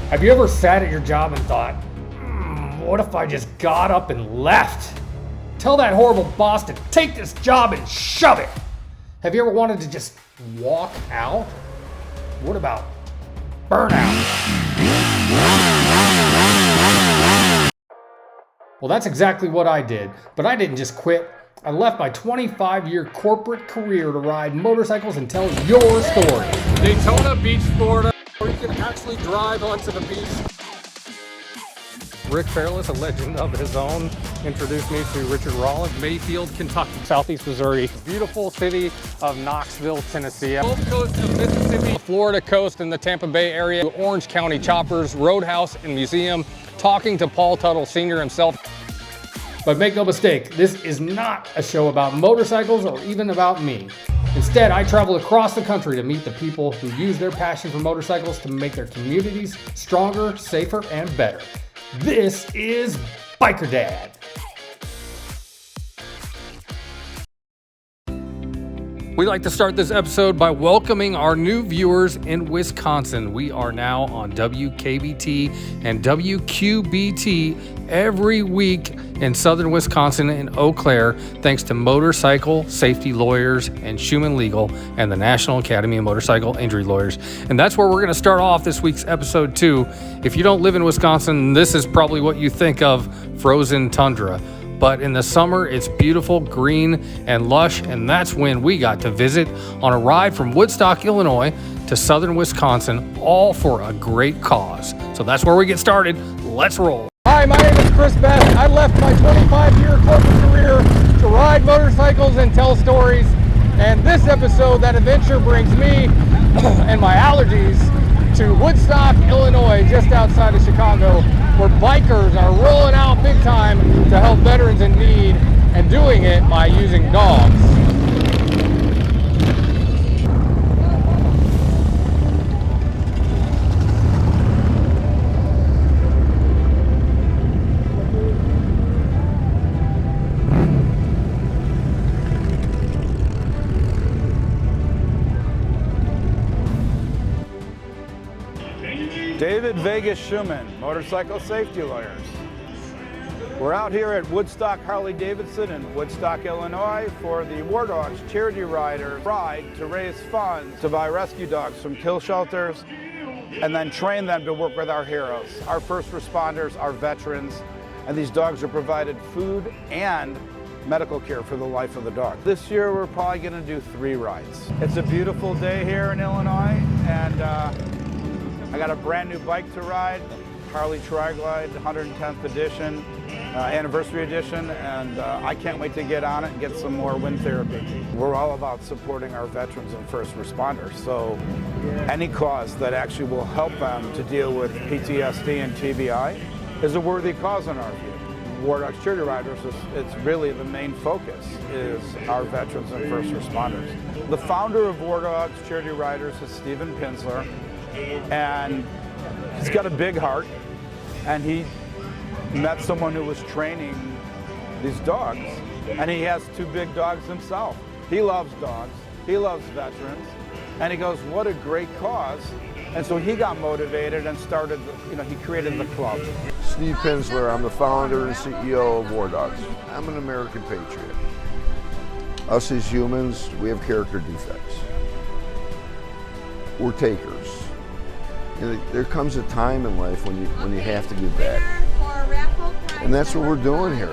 Have you ever sat at your job and thought, what if I just got up and left? Tell that horrible boss to take this job and shove it. Have you ever wanted to just walk out? What about burnout? Well, that's exactly what I did, but I didn't just quit. I left my 25-year corporate career to ride motorcycles and tell your story. Daytona Beach, Florida, where you can actually drive onto the beach. Rick Fairless, a legend of his own, introduced me to Richard Rollins, Mayfield, Kentucky, Southeast Missouri, beautiful city of Knoxville, Tennessee, Gulf Coast of Mississippi, Florida coast in the Tampa Bay area, Orange County Choppers, Roadhouse and Museum, talking to Paul Tuttle Sr. himself. But make no mistake, this is not a show about motorcycles or even about me. Instead, I travel across the country to meet the people who use their passion for motorcycles to make their communities stronger, safer, and better. This is Biker Dad. We'd like to start this episode by welcoming our new viewers in Wisconsin. We are now on WKBT and WQBT every week in southern Wisconsin in Eau Claire, thanks to Motorcycle Safety Lawyers and Schumann Legal and the National Academy of Motorcycle Injury Lawyers. And that's where we're going to start off this week's episode 2. If you don't live in Wisconsin, this is probably what you think of frozen tundra. But in the summer, it's beautiful, green, and lush, and that's when we got to visit on a ride from Woodstock, Illinois to southern Wisconsin, all for a great cause. So that's where we get started. Let's roll. Hi, my name is Chris Best. I left my 25-year corporate career to ride motorcycles and tell stories. And this episode, that adventure brings me and my allergies to Woodstock, Illinois, just outside of Chicago, where bikers are rolling out big time to help veterans in need and doing it by using dogs. David Vegas Schumann, Motorcycle Safety Lawyers. We're out here at Woodstock Harley-Davidson in Woodstock, Illinois for the War Dogs Charity Rider Ride to raise funds to buy rescue dogs from kill shelters and then train them to work with our heroes, our first responders, our veterans, and these dogs are provided food and medical care for the life of the dog. This year we're probably going to do 3 rides. It's a beautiful day here in Illinois, and I got a brand new bike to ride, Harley Tri-Glide 110th edition, anniversary edition, and I can't wait to get on it and get some more wind therapy. We're all about supporting our veterans and first responders, so any cause that actually will help them to deal with PTSD and TBI is a worthy cause in our view. War Dogs Charity Riders, it's really the main focus is our veterans and first responders. The founder of War Dogs Charity Riders is Stephen Pinsler, and he's got a big heart, and he met someone who was training these dogs, and he has 2 big dogs himself. He loves dogs, he loves veterans, and he goes, what a great cause. And so he got motivated and started, he created the club. Steve Pinsler, I'm the founder and CEO of War Dogs. I'm an American patriot. Us as humans, we have character defects. We're takers. There comes a time in life when you have to give back, and that's what we're doing here.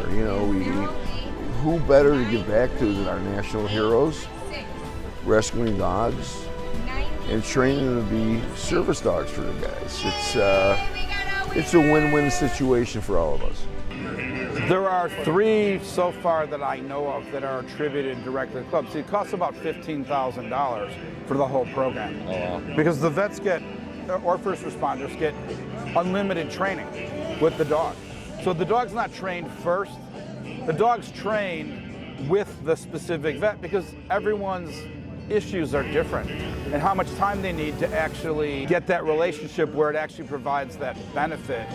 Who better to give back to than our national heroes, rescuing dogs and training them to be service dogs for the guys. It's a win-win situation for all of us. There are 3 so far that I know of that are attributed directly to the club. See, it costs about $15,000 for the whole program. Oh, wow. Because the vets or first responders get unlimited training with the dog. So the dog's not trained first. The dog's trained with the specific vet because everyone's issues are different and how much time they need to actually get that relationship where it actually provides that benefit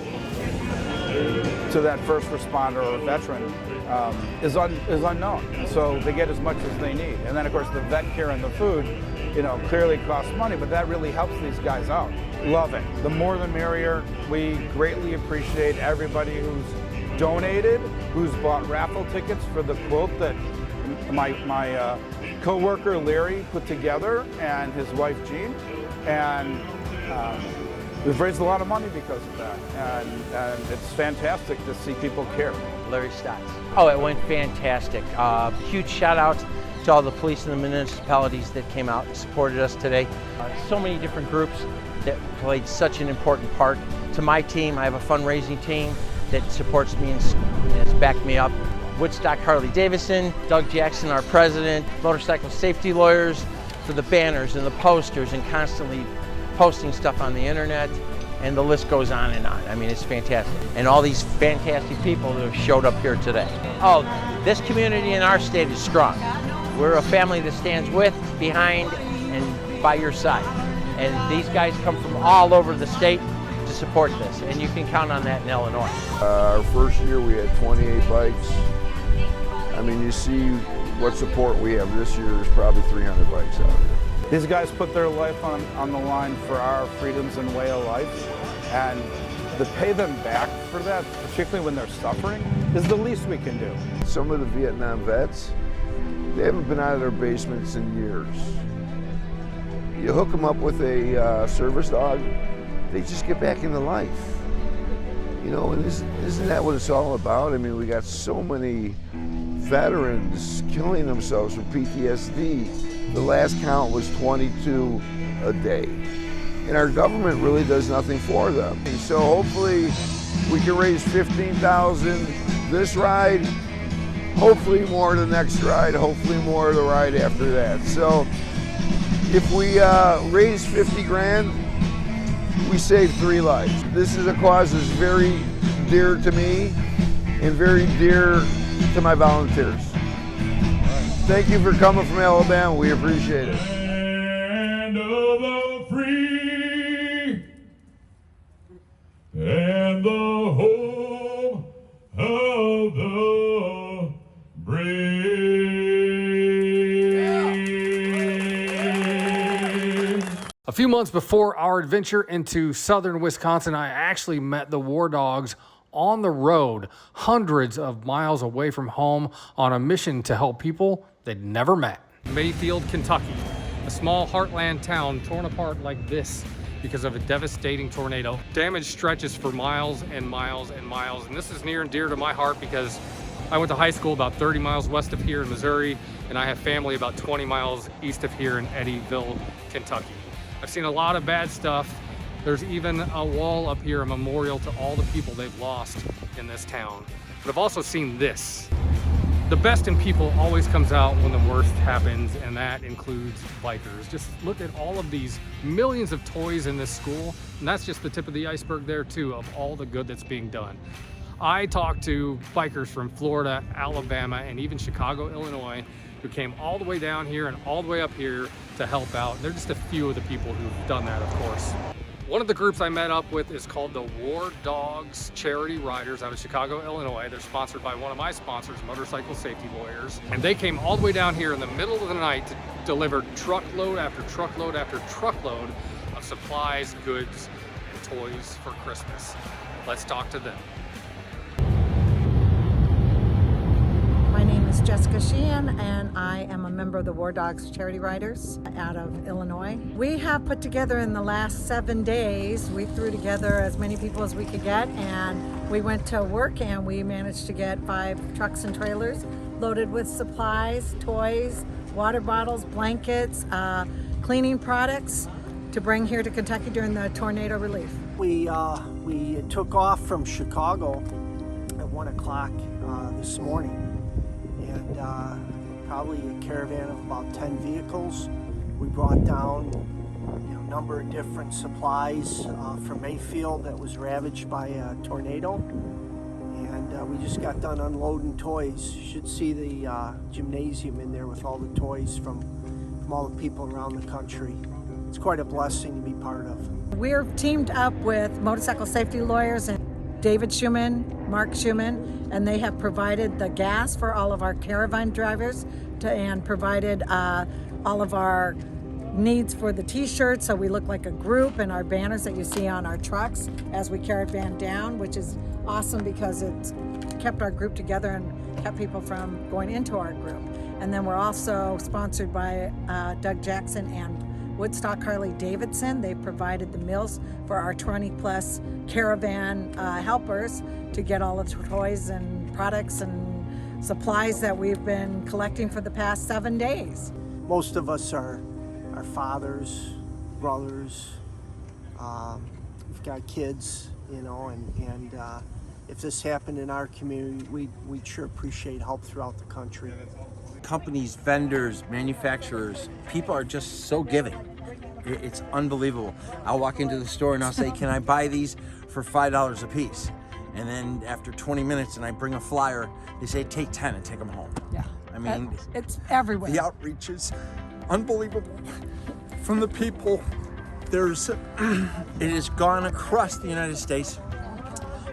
to that first responder or veteran is unknown. So they get as much as they need. And then of course the vet care and the food, clearly costs money, but that really helps these guys out. love it. The more the merrier. We greatly appreciate everybody who's donated, who's bought raffle tickets for the quilt that my co-worker Larry put together and his wife Jean, and we've raised a lot of money because of that, and it's fantastic to see people care. Larry Stotts. Oh, it went fantastic. Huge shout out to all the police and the municipalities that came out and supported us today. So many different groups that played such an important part. To my team, I have a fundraising team that supports me and has backed me up. Woodstock Harley Davidson, Doug Jackson, our president, motorcycle safety lawyers for the banners and the posters and constantly posting stuff on the internet, and the list goes on and on. I mean, it's fantastic. And all these fantastic people that have showed up here today. Oh, this community in our state is strong. We're a family that stands with, behind, and by your side. And these guys come from all over the state to support this, and you can count on that in Illinois. Our first year we had 28 bikes. I mean, you see what support we have this year. There's probably 300 bikes out there. These guys put their life on the line for our freedoms and way of life, and to pay them back for that, particularly when they're suffering, is the least we can do. Some of the Vietnam vets, they haven't been out of their basements in years. You hook them up with a service dog, they just get back into life. You know, and isn't that what it's all about? I mean, we got so many veterans killing themselves from PTSD. The last count was 22 a day. And our government really does nothing for them. And so hopefully we can raise $15,000 this ride, hopefully more the next ride, hopefully more the ride after that. So if we raise 50 grand, we save 3 lives. This is a cause that's very dear to me and very dear to my volunteers. Thank you for coming from Alabama. We appreciate it. Land of the free and the home of the brave. A few months before our adventure into southern Wisconsin, I actually met the War Dogs on the road, hundreds of miles away from home, on a mission to help people they'd never met. Mayfield, Kentucky, a small heartland town torn apart like this because of a devastating tornado. Damage stretches for miles and miles and miles, and this is near and dear to my heart because I went to high school about 30 miles west of here in Missouri, and I have family about 20 miles east of here in Eddyville, Kentucky. I've seen a lot of bad stuff. There's even a wall up here, a memorial to all the people they've lost in this town. But I've also seen this. The best in people always comes out when the worst happens, and that includes bikers. Just look at all of these millions of toys in this school, and that's just the tip of the iceberg there too, of all the good that's being done. I talked to bikers from Florida, Alabama, and even Chicago, Illinois, who came all the way down here and all the way up here to help out. They're just a few of the people who've done that, of course. One of the groups I met up with is called the War Dogs Charity Riders out of Chicago, Illinois. They're sponsored by one of my sponsors, Motorcycle Safety Lawyers. And they came all the way down here in the middle of the night to deliver truckload after truckload after truckload of supplies, goods, and toys for Christmas. Let's talk to them. My name is Jessica Sheehan, and I am a member of the War Dogs Charity Riders out of Illinois. We have put together in the last 7 days, we threw together as many people as we could get, and we went to work and we managed to get 5 trucks and trailers loaded with supplies, toys, water bottles, blankets, cleaning products to bring here to Kentucky during the tornado relief. We took off from Chicago at 1 o'clock this morning. And probably a caravan of about 10 vehicles. We brought down a number of different supplies from Mayfield that was ravaged by a tornado. And we just got done unloading toys. You should see the gymnasium in there with all the toys from all the people around the country. It's quite a blessing to be part of. We're teamed up with Motorcycle Safety Lawyers and David Schumann, Mark Schumann, and they have provided the gas for all of our caravan drivers and provided all of our needs for the t-shirts, so we look like a group, and our banners that you see on our trucks as we caravan down, which is awesome because it's kept our group together and kept people from going into our group. And then we're also sponsored by Doug Jackson and Woodstock Harley Davidson. They provided the meals for our 20+ caravan helpers to get all the toys and products and supplies that we've been collecting for the past 7 days. Most of us are fathers, brothers, we've got kids, you know, and if this happened in our community, we'd sure appreciate help throughout the country. Companies, vendors, manufacturers, people are just so giving. It's unbelievable. I'll walk into the store and I'll say, can I buy these for $5 a piece? And then after 20 minutes and I bring a flyer, they say, take 10 and take them home. Yeah, I mean, it's everywhere. The outreach is unbelievable from the people. It has gone across the United States.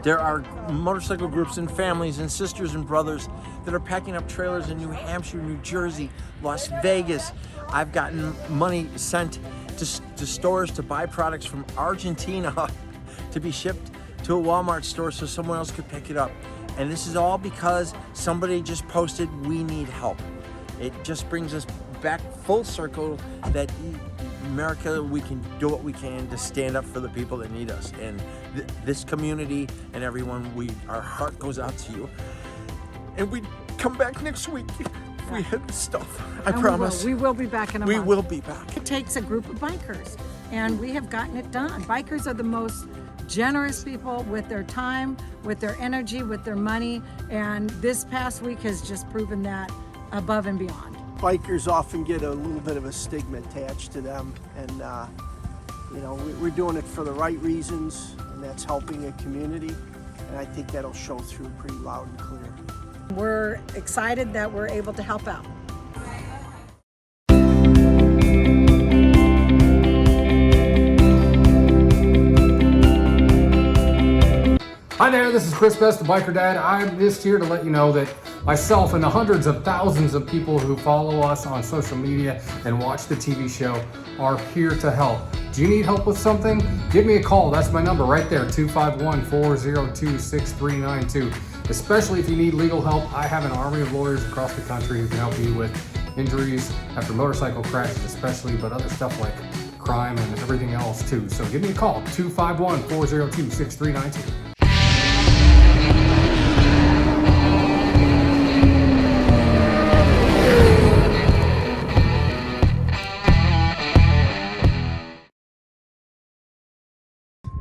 There are motorcycle groups and families and sisters and brothers that are packing up trailers in New Hampshire, New Jersey, Las Vegas. I've gotten money sent to stores to buy products from Argentina to be shipped to a Walmart store so someone else could pick it up. And this is all because somebody just posted, we need help. It just brings us back full circle that America, we can do what we can to stand up for the people that need us. And this community and everyone, our heart goes out to you. And we come back next week if we hit the stuff. I promise. We will be back in a month. We will be back. It takes a group of bikers, and we have gotten it done. Bikers are the most generous people with their time, with their energy, with their money, and this past week has just proven that above and beyond. Bikers often get a little bit of a stigma attached to them, and you know, we're doing it for the right reasons, and that's helping a community, and I think that'll show through pretty loud and clear. We're excited that we're able to help out. Hi there, this is Chris Best, the Biker Dad. I'm just here to let you know that myself and the hundreds of thousands of people who follow us on social media and watch the TV show are here to help. Do you need help with something? Give me a call. That's my number right there, 251-402-6392. Especially if you need legal help, I have an army of lawyers across the country who can help you with injuries after motorcycle crashes especially, but other stuff like crime and everything else too. So give me a call, 251-402-6392.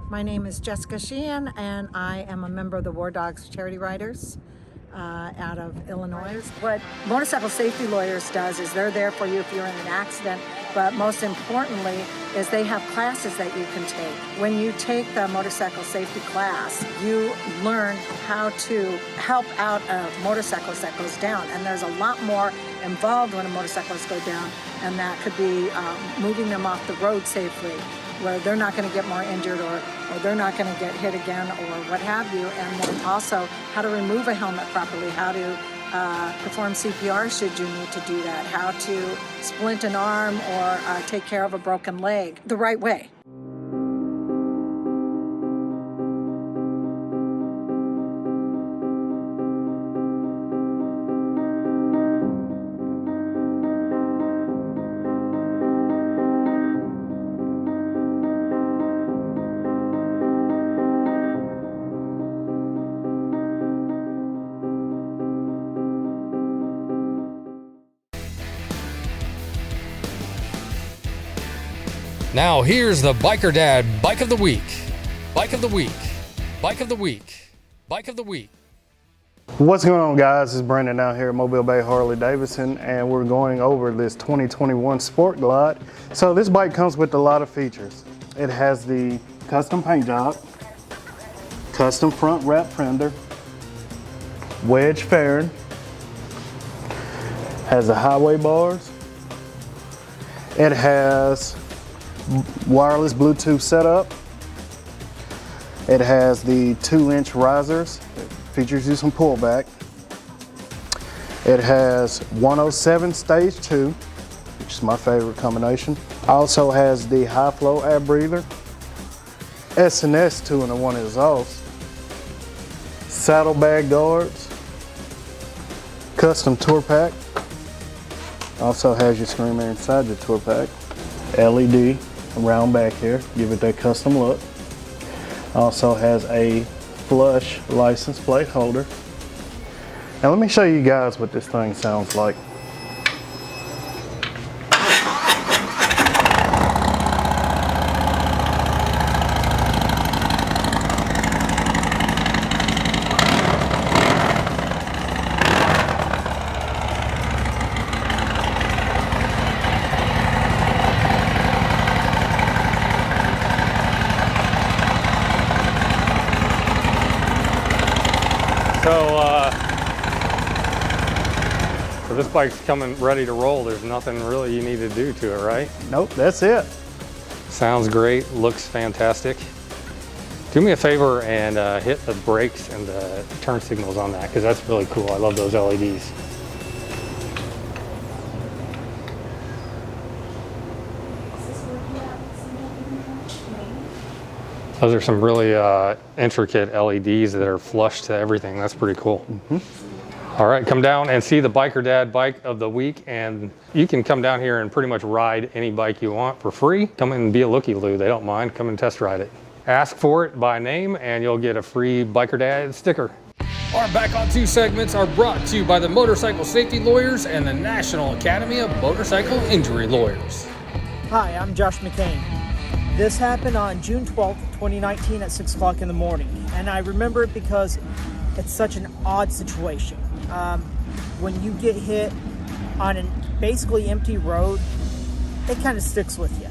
My name is Jessica Sheehan, and I am a member of the War Dogs Charity Riders out of Illinois. What Motorcycle Safety Lawyers does is they're there for you if you're in an accident, but most importantly is they have classes that you can take. When you take the motorcycle safety class, you learn how to help out a motorcyclist that goes down, and there's a lot more involved when a motorcyclist goes down, and that could be moving them off the road safely, where they're not going to get more injured or they're not going to get hit again or what have you. And then also how to remove a helmet properly, how to perform CPR should you need to do that, how to splint an arm or take care of a broken leg the right way. Now here's the Biker Dad Bike of the Week. Bike of the Week. Bike of the Week. Bike of the Week. What's going on, guys? It's Brandon out here at Mobile Bay Harley Davidson, and we're going over this 2021 Sport Glide. So this bike comes with a lot of features. It has the custom paint job, custom front wrap fender, wedge fairing, has the highway bars. It has wireless Bluetooth setup. It has the 2-inch risers. It features you some pullback. It has 107 stage 2. which is my favorite combination. Also has the high flow air breather, S&S 2-in-1 exhaust, saddlebag guards, custom tour pack. Also has your screamer inside your tour pack. LED around back here, give it that custom look. Also has a flush license plate holder. Now let me show you guys what this thing sounds like. So this bike's coming ready to roll. There's nothing really you need to do to it, right? Nope, that's it. Sounds great, looks fantastic. Do me a favor and hit the brakes and the turn signals on that, because that's really cool. I love those LEDs. Those are some really intricate LEDs that are flush to everything. That's pretty cool. All right, come down and see the Biker Dad Bike of the Week, and you can come down here and pretty much ride any bike you want for free. Come in and be a looky-loo, they don't mind. Come and test ride it. Ask for it by name and you'll get a free Biker Dad sticker. Our Back on 2 segments are brought to you by the Motorcycle Safety Lawyers and the National Academy of Motorcycle Injury Lawyers. Hi, I'm Josh McCain. This happened on June 12th, 2019 at 6 o'clock in the morning. And I remember it because it's such an odd situation. When you get hit on a basically empty road, it kind of sticks with you.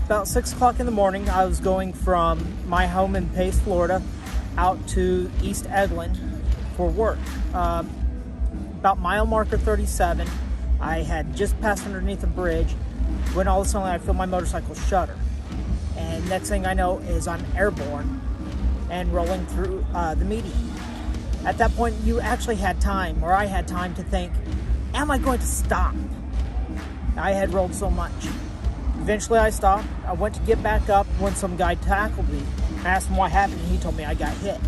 About 6 o'clock in the morning, I was going from my home in Pace, Florida, out to East Eglin for work. About mile marker 37, I had just passed underneath a bridge when all of a sudden I feel my motorcycle shudder. And next thing I know is I'm airborne and rolling through the median. At that point, you actually had time, or I had time to think, am I going to stop? I had rolled so much. Eventually I stopped. I went to get back up when some guy tackled me. I asked him what happened, and he told me I got hit.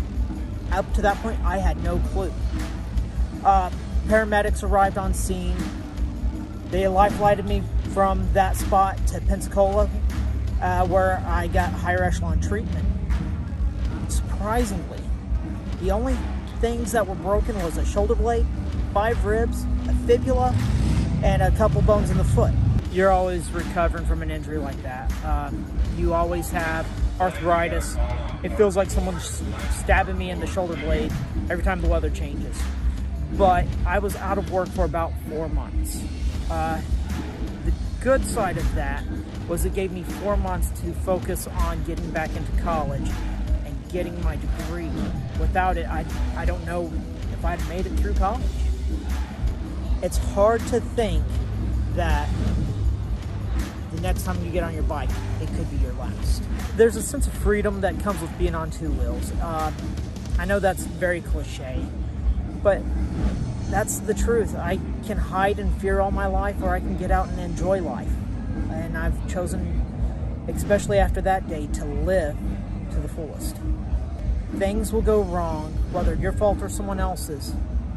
Up to that point, I had no clue. Paramedics arrived on scene. They life-flighted me from that spot to Pensacola, where I got higher echelon treatment. Surprisingly, the only things that were broken was a shoulder blade, 5 ribs, a fibula, and a couple bones in the foot. You're always recovering from an injury like that. You always have arthritis. It feels like someone's stabbing me in the shoulder blade every time the weather changes. But I was out of work for about 4 months. The good side of that was it gave me 4 months to focus on getting back into college and getting my degree. Without it, I don't know if I'd made it through college. It's hard to think that the next time you get on your bike, it could be your last. There's a sense of freedom that comes with being on 2 wheels. I know that's very cliche, but that's the truth. I can hide in fear all my life, or I can get out and enjoy life. And I've chosen, especially after that day, to live to the fullest. Things will go wrong, whether your fault or someone else's.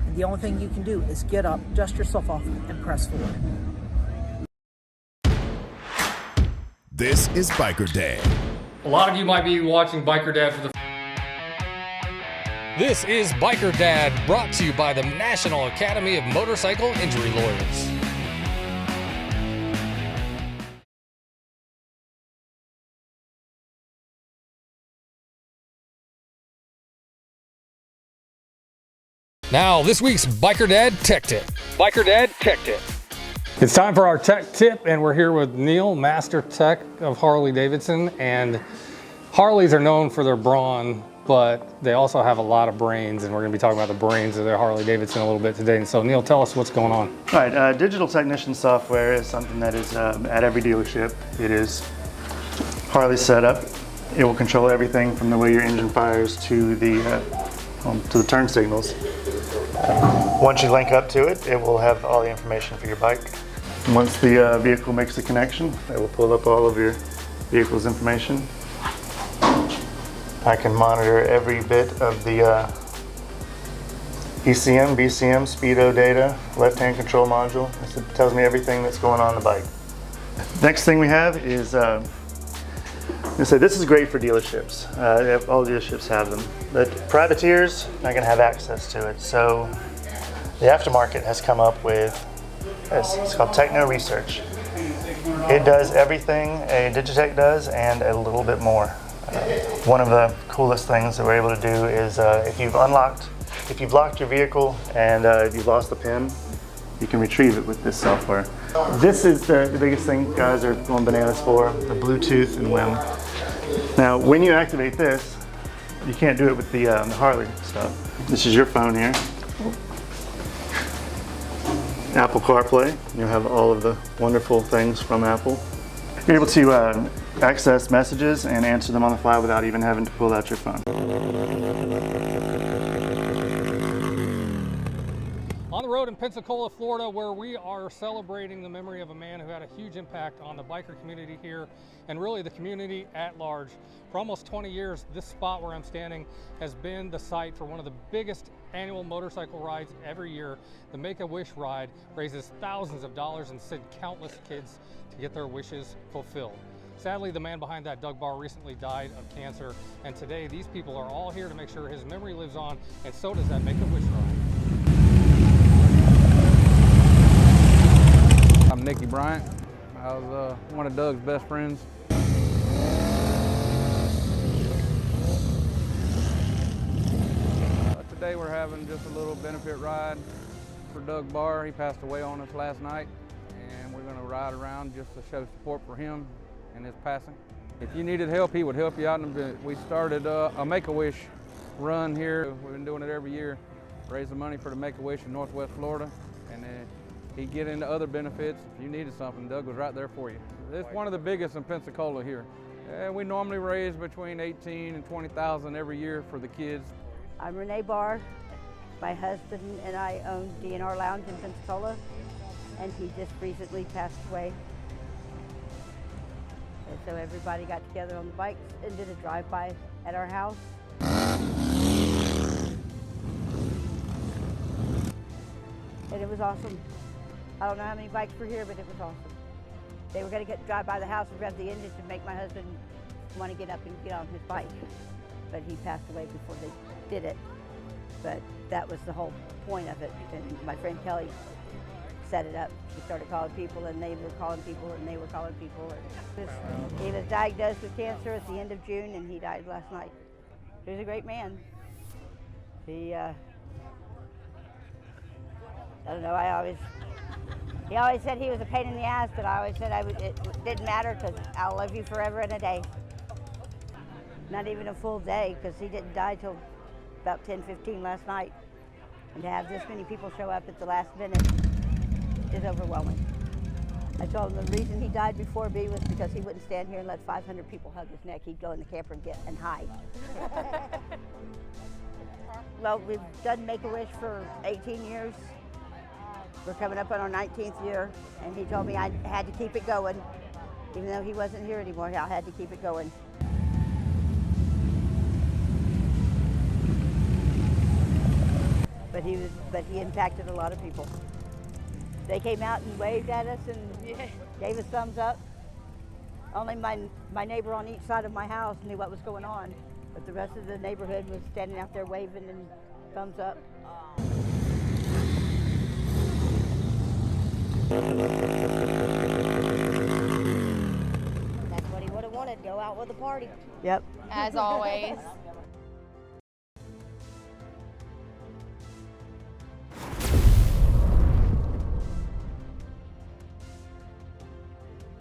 And the only thing you can do is get up, dust yourself off, and press forward. This is Biker Dad. A lot of you might be watching Biker Dad for the This is Biker Dad, brought to you by the National Academy of Motorcycle Injury Lawyers. Now, this week's Biker Dad Tech Tip. Biker Dad Tech Tip. It's time for our tech tip, and we're here with Neil, Master Tech of Harley-Davidson. And Harleys are known for their brawn, but they also have a lot of brains, and we're going to be talking about the brains of their Harley-Davidson a little bit today. And so, Neil, tell us what's going on. All right, digital technician software is something that is at every dealership. It is Harley setup. It will control everything from the way your engine fires to the turn signals. Once you link up to it, it will have all the information for your bike. Once the vehicle makes the connection, it will pull up all of your vehicle's information. I can monitor every bit of the ECM, BCM, speedo data, left-hand control module. This tells me everything that's going on the bike. Next thing we have is, this is great for dealerships. All dealerships have them. But privateers are not going to have access to it. So the aftermarket has come up with this. It's called Techno Research. It does everything a Digitech does and a little bit more. One of the coolest things that we're able to do is if you've locked your vehicle and if you've lost the PIN, you can retrieve it with this software. This is the biggest thing guys are going bananas for, the Bluetooth and WIM. Now, when you activate this, you can't do it with the Harley stuff. This is your phone here. Apple CarPlay, you'll have all of the wonderful things from Apple. You're able to access messages and answer them on the fly without even having to pull out your phone. On the road in Pensacola, Florida, where we are celebrating the memory of a man who had a huge impact on the biker community here and really the community at large. For almost 20 years, this spot where I'm standing has been the site for one of the biggest annual motorcycle rides every year. The Make-A-Wish ride raises thousands of dollars and sent countless kids to get their wishes fulfilled. Sadly, the man behind that, Doug Barr, recently died of cancer, and today these people are all here to make sure his memory lives on, and so does that Make-A-Wish ride. I'm Nicky Bryant. I was one of Doug's best friends. Today we're having just a little benefit ride for Doug Barr. He passed away on us last night, and we're going to ride around just to show support for him and his passing. If you needed help, he would help you out. We started a Make-A-Wish run here. We've been doing it every year, raising money for the Make-A-Wish in Northwest Florida, and he'd get into other benefits. If you needed something, Doug was right there for you. It's one of the biggest in Pensacola here. We normally raise between 18 and 20,000 every year for the kids. I'm Renee Barr. My husband and I own DNR Lounge in Pensacola, and he just recently passed away. And so everybody got together on the bikes and did a drive-by at our house. And it was awesome. I don't know how many bikes were here, but it was awesome. They were going to drive by the house and rev the engine to make my husband want to get up and get on his bike. But he passed away before they did it. But that was the whole point of it. And my friend Kelly set it up. She started calling people, and they were calling people, and they were calling people. He was diagnosed with cancer at the end of June, and he died last night. He was a great man. He, I don't know, he always said he was a pain in the ass, but I always said it didn't matter because I'll love you forever and a day. Not even a full day, because he didn't die till about 10:15 last night. And to have this many people show up at the last minute is overwhelming. I told him the reason he died before me was because he wouldn't stand here and let 500 people hug his neck. He'd go in the camper and hide. Well, we've done Make-A-Wish for 18 years. We're coming up on our 19th year, and he told me I had to keep it going. Even though he wasn't here anymore, I had to keep it going. But he impacted a lot of people. They came out and waved at us and gave us thumbs up. Only my neighbor on each side of my house knew what was going on, but the rest of the neighborhood was standing out there waving and thumbs up. That's what he would have wanted, go out with a party. Yep. As always.